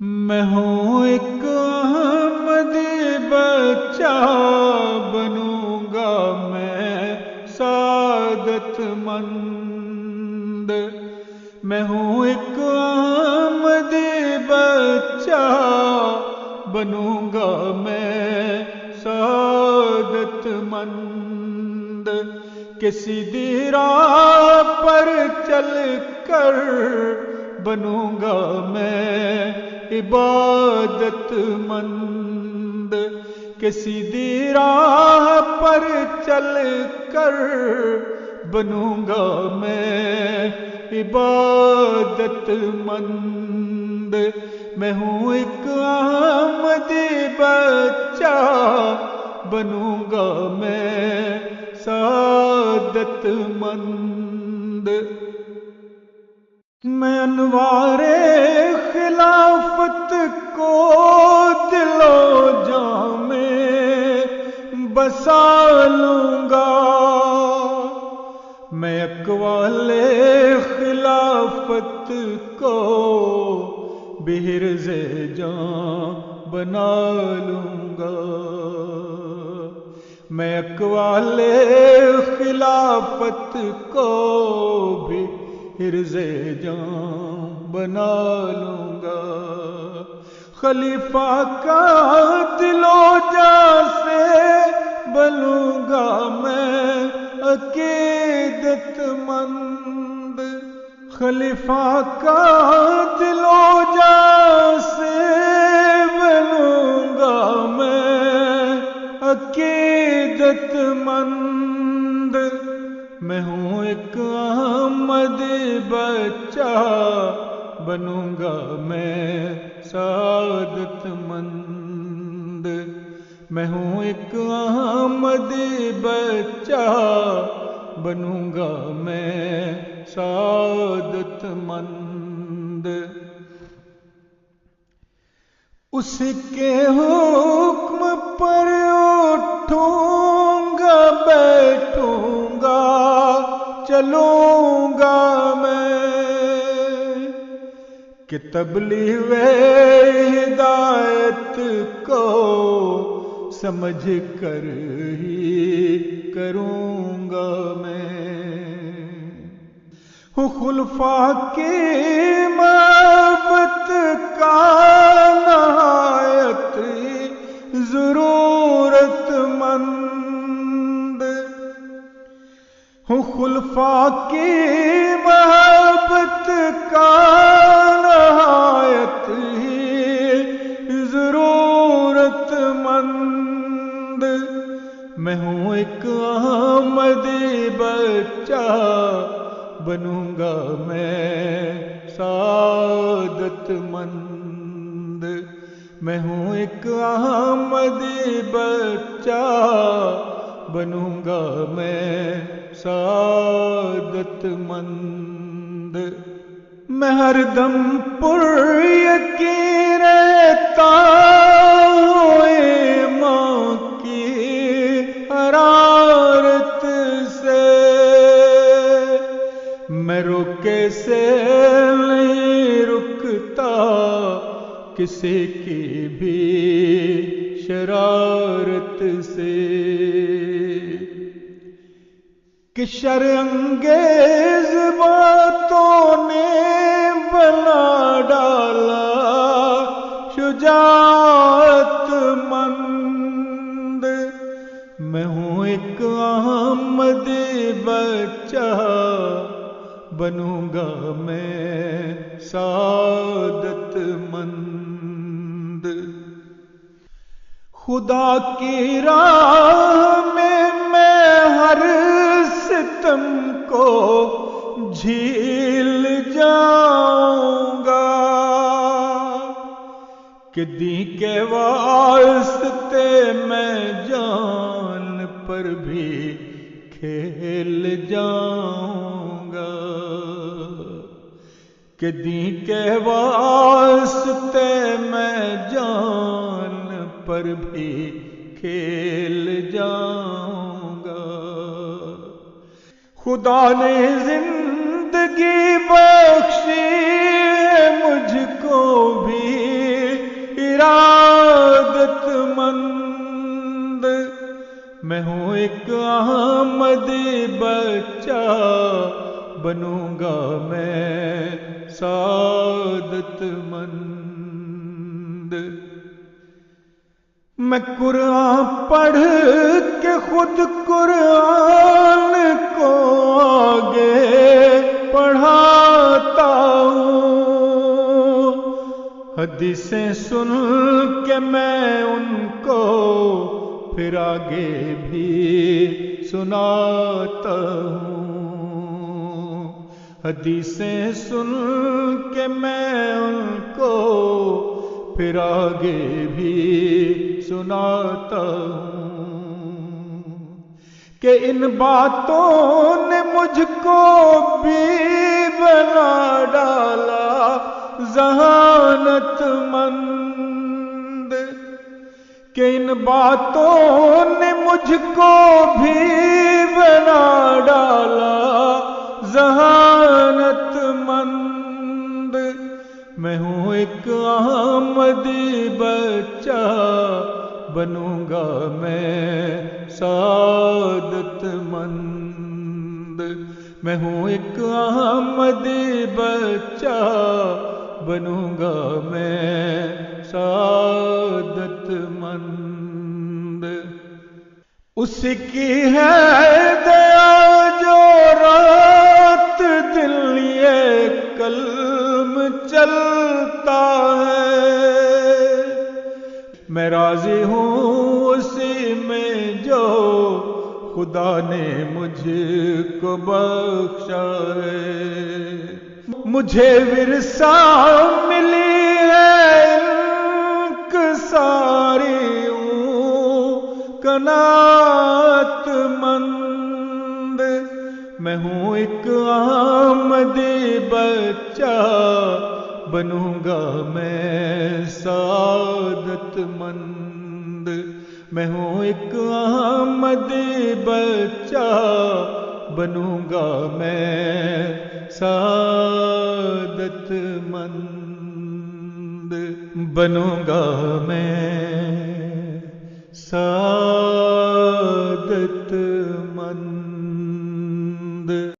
میں ہوں ایک احمدی بچہ، بنوں گا میں سعادت مند۔ میں ہوں ایک احمدی بچہ، بنوں گا میں سعادت مند۔ کسی سیدھی راہ پر چل کر بنوں گا میں عبادت مند۔ کسی سیدھی راہ پر چل کر بنوں گا میں عبادت مند۔ میں ہوں ایک احمدی بچہ، بنوں گا میں سعادت مند۔ میں انوار خلافت کو دل و جاں میں بسا لوں گا۔ میں اقوال خلافت کو بحرز جاں بنا لوں گا۔ میں اقوال خلافت کو بھی حرز جاں بنا لوں گا۔ خلیفہ کا دل و جاں سے بنوں گا میں عقیدت مند۔ خلیفہ کا دل و جاں سے بنوں گا میں عقیدت مند۔ میں ہوں ایک احمدی بچہ، بنوں گا میں سعادت مند۔ میں ہوں ایک احمدی بچہ، بنوں گا میں سعادت مند۔ اس کے حکم پر اٹھوں گا، بیٹھوں گا، چلوں گا میں، کہ تبلیغ ہدایت کو سمجھ کر ہی کروں گا میں۔ ہوں خلفاء کی محبت کا نہایت ضرورت مند۔ ہوں خلفاء کی محبت کا نہایت ضرورت مند۔ میں ہوں ایک احمدی بچہ، بنوں گا میں سعادت مند۔ میں ہوں ایک احمدی بچہ، بنوں گا میں سعادت مند۔ میں ہر دم پر یقین رہتا ہوں ایمان کی حرارت سے۔ میں روکے سے نہیں رکتا کسی کی بھی شرارت سے، کہ شر انگیز باتوں نے بنا ڈالا شجاعت مند۔ میں ہوں ایک احمدی بچہ، بنوں گا میں سعادت مند۔ خدا کی راہ میں ہر ستم کو جھیل جاؤں گا، کہ دین کے واسطے میں جان پر بھی کھیل جاؤں گا، کہ دین کے واسطے میں جان پر بھی کھیل جاؤں گا۔ خدا نے زندگی بخشی ہے مجھ کو بھی ایک احمدی بچہ، بنوں گا میں سعادت مند۔ میں قرآن پڑھ کے خود قرآن کو آگے پڑھاتا ہوں، حدیثیں سن کے میں ان کو پھر آگے بھی سناتا ہوں، حدیثیں سن کے میں ان کو پھر آگے بھی سناتا ہوں، کہ ان باتوں نے مجھ کو بھی بنا ڈالا ذہانت مند، کہ ان باتوں نے مجھ کو بھی بنا ڈالا ذہانت مند۔ میں ہوں ایک احمدی بچہ، بنوں گا میں سعادت مند۔ میں ہوں ایک احمدی بچہ، بنوں گا میں سعادت مند۔ اس کی ہے دیا جو رات دن یہ کلم چلتا ہے، میں راضی ہوں اسی میں جو خدا نے مجھ کو بخشا ہے۔ مجھے ورثہ ملی ہے انکساری قناعت مند، میں ہوں ایک احمدی بچہ، بنوں گا میں سعادت مند۔ میں ہوں ایک احمدی بچہ، بنوں گا میں سعادت مند، بنوں گا میں سعادت